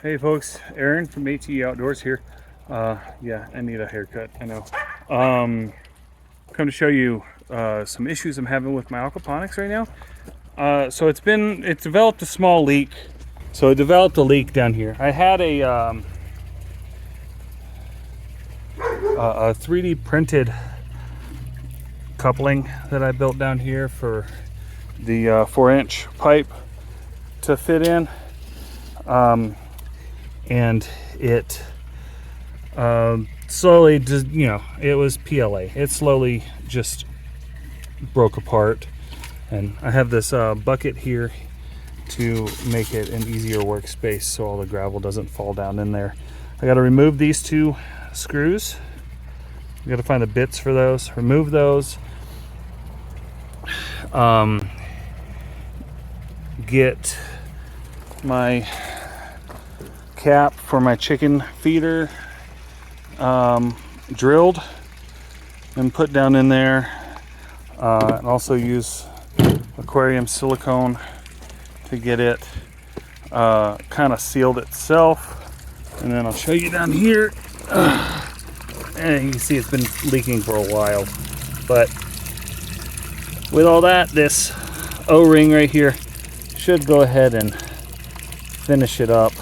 Hey folks, Aaron from A.T.E Outdoors here. Yeah, I need a haircut, I know. Come to show you some issues I'm having with my aquaponics right now. So it's developed a small leak. So it developed a leak down here. I had a 3D printed coupling that I built down here for the 4-inch pipe to fit in. And it slowly just, it was PLA. It slowly just broke apart. And I have this bucket here to make it an easier workspace so all the gravel doesn't fall down in there. I got to remove these two screws. I got to find the bits for those, remove those. Get my cap for my chicken feeder drilled and put down in there, and also use aquarium silicone to get it kind of sealed itself. And then I'll show you down here, and you can see it's been leaking for a while, but with all that, this O-ring right here should go ahead and finish it up.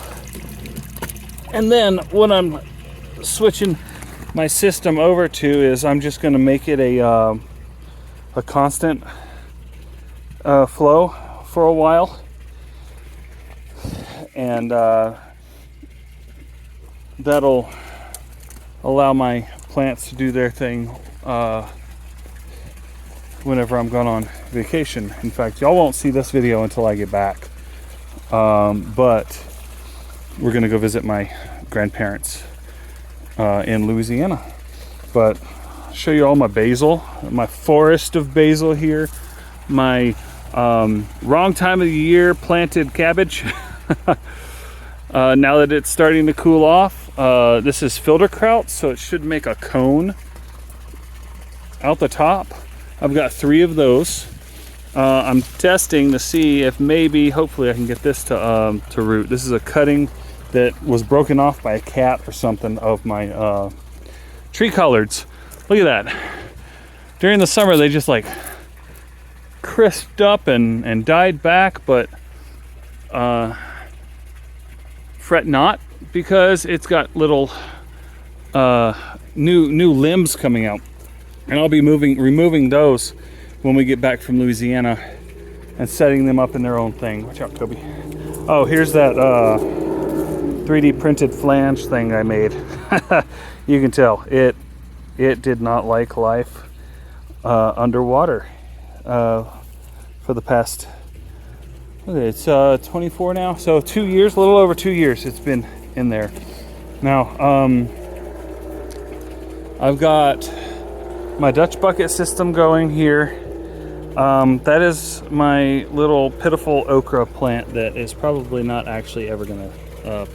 And then what I'm switching my system over to is I'm just going to make it a constant flow for a while, and that'll allow my plants to do their thing whenever I'm gone on vacation. In fact, y'all won't see this video until I get back, but we're gonna go visit my grandparents in Louisiana. But I'll show you all my basil, my forest of basil here, my wrong time of the year planted cabbage. Now that it's starting to cool off, this is filter kraut, so it should make a cone out the top. I've got 3 of those. I'm testing to see if maybe, hopefully I can get this to root. This is a cutting that was broken off by a cat or something of my tree collards. Look at that. During the summer they just like crisped up and died back, but fret not, because it's got little new limbs coming out, and I'll be removing those when we get back from Louisiana and setting them up in their own thing. Watch out, Toby. Oh, here's that 3D printed flange thing I made. You can tell it did not like life underwater for the past, it's 24 now, so 2 years, a little over 2 years it's been in there. Now I've got my Dutch bucket system going here. That is my little pitiful okra plant that is probably not actually ever gonna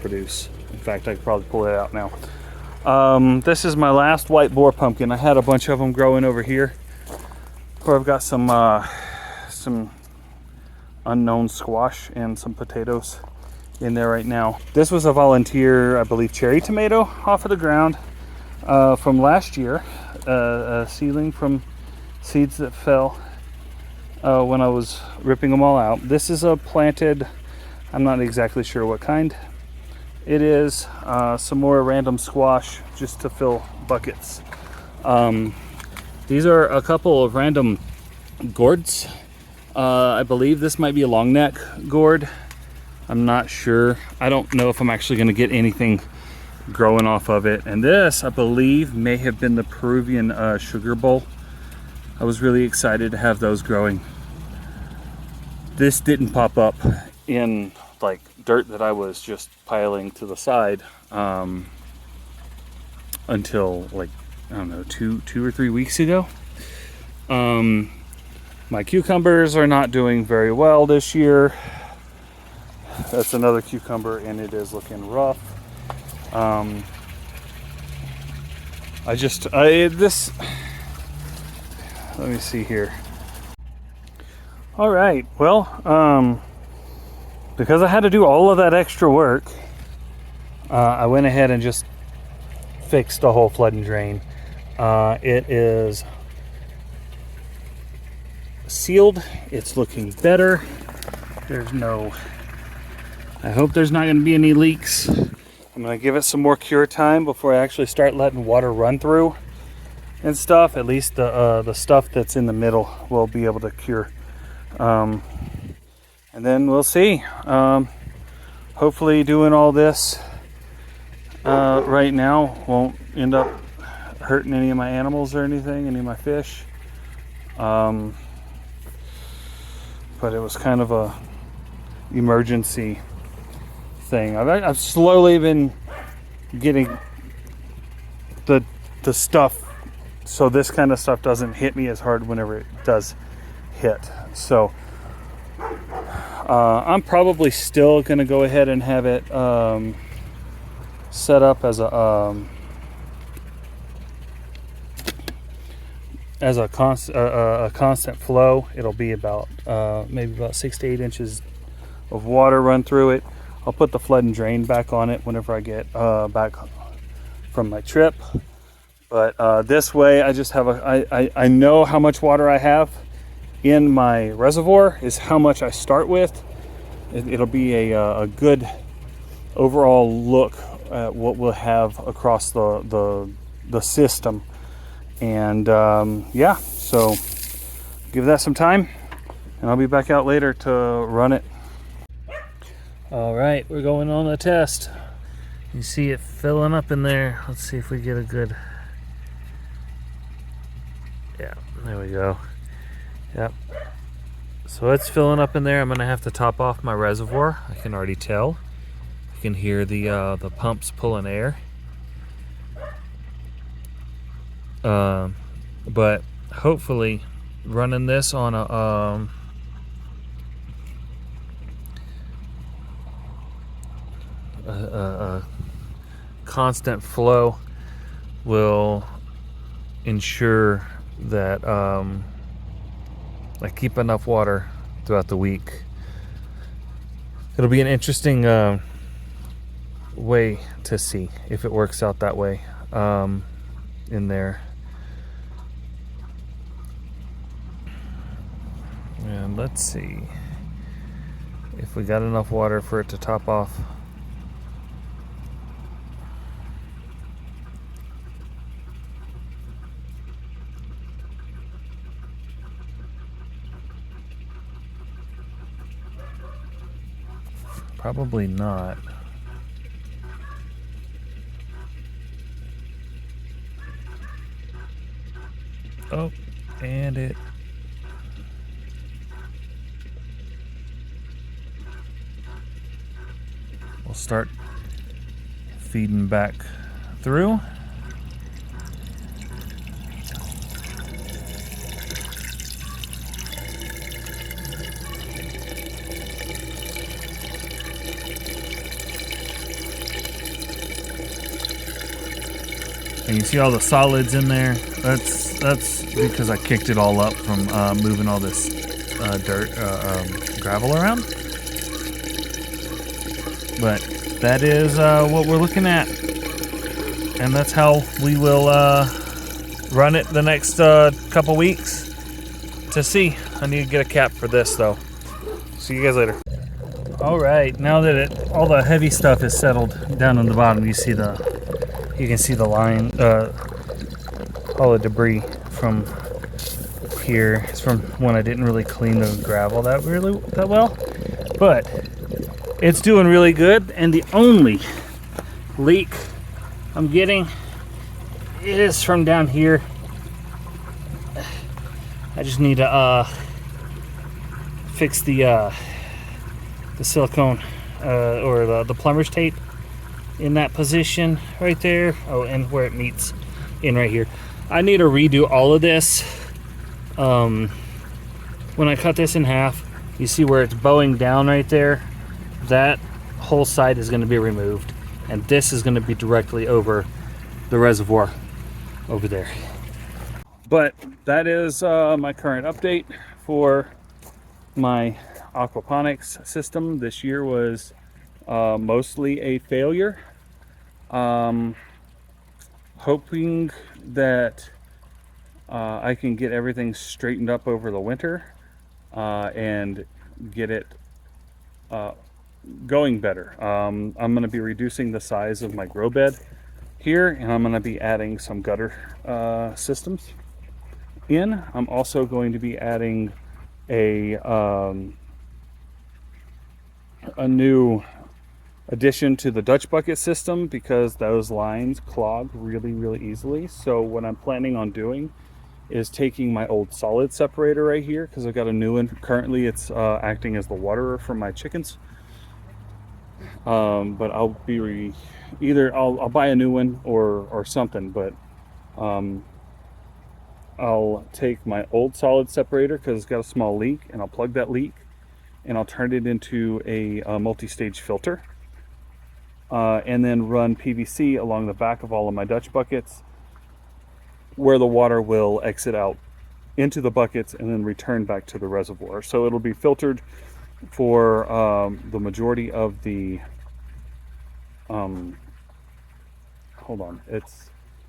produce. In fact, I could probably pull it out now. This is my last white boar pumpkin. I had a bunch of them growing over here, where I've got some unknown squash and some potatoes in there right now. This was a volunteer, I believe, cherry tomato off of the ground from last year, a seedling from seeds that fell when I was ripping them all out. This is a planted, I'm not exactly sure what kind it is, some more random squash just to fill buckets. These are a couple of random gourds. I believe this might be a long neck gourd. I'm not sure. I don't know if I'm actually going to get anything growing off of it. And this, I believe, may have been the Peruvian sugar bowl. I was really excited to have those growing. This didn't pop up in like dirt that I was just piling to the side until like, I don't know, two or 3 weeks ago. My cucumbers are not doing very well this year. That's another cucumber, and it is looking rough. This, let me see here. All right, well, because I had to do all of that extra work, I went ahead and just fixed the whole flood and drain. It is sealed. It's looking better. I hope there's not going to be any leaks. I'm going to give it some more cure time before I actually start letting water run through and stuff. At least the stuff that's in the middle will be able to cure. And then we'll see. Hopefully doing all this right now won't end up hurting any of my animals or anything, any of my fish. But it was kind of a emergency thing. I've slowly been getting the stuff so this kind of stuff doesn't hit me as hard whenever it does hit. So I'm probably still gonna go ahead and have it set up as a constant flow. It'll be about maybe about 6 to 8 inches of water run through it. I'll put the flood and drain back on it whenever I get back from my trip. But this way, I just have I know how much water I have in my reservoir is how much I start with. It'll be a good overall look at what we'll have across the system. And yeah, so give that some time, and I'll be back out later to run it. All right, we're going on a test. You see it filling up in there. Let's see if we get a good, yeah, there we go. Yep. So it's filling up in there. I'm gonna have to top off my reservoir. I can already tell. You can hear the pumps pulling air. But hopefully running this on a constant flow will ensure that I keep enough water throughout the week. It'll be an interesting way to see if it works out that way in there. And let's see if we got enough water for it to top off. Probably not. Oh, and it will start feeding back through. And you see all the solids in there. That's because I kicked it all up from moving all this gravel around. But that is what we're looking at, and that's how we will run it the next couple weeks to see. I need to get a cap for this though. See you guys later. All right, now that all the heavy stuff is settled down on the bottom, you can see the line, all the debris from here. It's from when I didn't really clean the gravel that well, but it's doing really good. And the only leak I'm getting is from down here. I just need to fix the silicone or the plumber's tape in that position right there. Oh, and where it meets in right here. I need to redo all of this. When I cut this in half, you see where it's bowing down right there? That whole side is going to be removed, and this is going to be directly over the reservoir over there. But that is my current update for my aquaponics system. This year was mostly a failure. Hoping that I can get everything straightened up over the winter and get it going better. I'm going to be reducing the size of my grow bed here, and I'm going to be adding some gutter systems in. I'm also going to be adding a new addition to the Dutch bucket system because those lines clog really easily. So what I'm planning on doing is taking my old solid separator right here, because I've got a new one. Currently it's acting as the waterer for my chickens. But I'll be either I'll buy a new one or something, but I'll take my old solid separator because it's got a small leak, and I'll plug that leak and I'll turn it into a multi-stage filter, and then run PVC along the back of all of my Dutch buckets where the water will exit out into the buckets and then return back to the reservoir. So it'll be filtered for the majority of the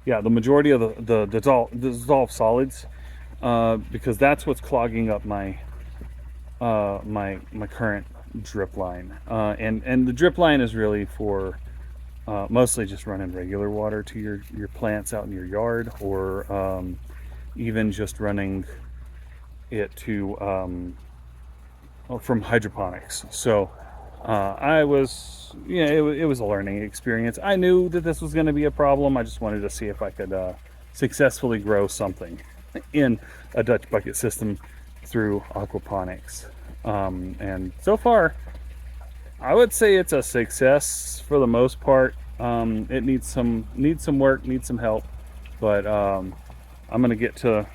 the majority of the dissolved solids, because that's what's clogging up my my current drip line, and the drip line is really for mostly just running regular water to your plants out in your yard, or even just running it to from hydroponics. So it was a learning experience. I knew that this was going to be a problem. I just wanted to see if I could successfully grow something in a Dutch bucket system through aquaponics, and so far I would say it's a success for the most part. It needs some work, needs some help, but I'm gonna get to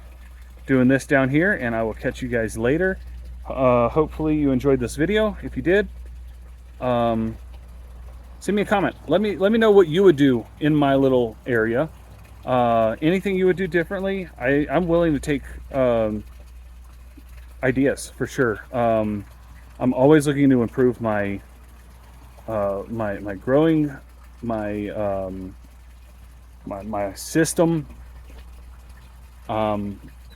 doing this down here, and I will catch you guys later. Hopefully you enjoyed this video. If you did, send me a comment. Let me know what you would do in my little area. Anything you would do differently. I'm willing to take ideas for sure. I'm always looking to improve my my growing, my my system.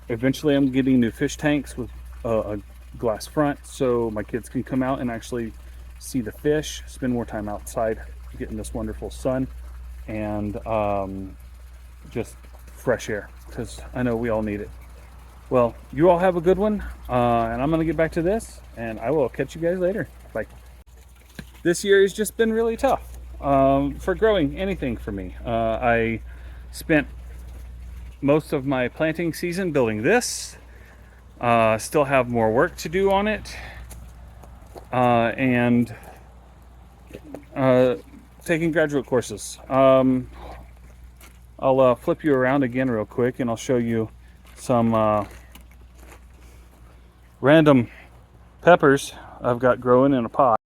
Eventually I'm getting new fish tanks with a glass front so my kids can come out and actually see the fish, spend more time outside getting this wonderful sun, and just fresh air, because I know we all need it. Well, you all have a good one, and I'm gonna get back to this, and I will catch you guys later. Bye. This year has just been really tough for growing anything for me. I spent most of my planting season building this. Still have more work to do on it, and taking graduate courses. I'll flip you around again real quick, and I'll show you some random peppers I've got growing in a pot.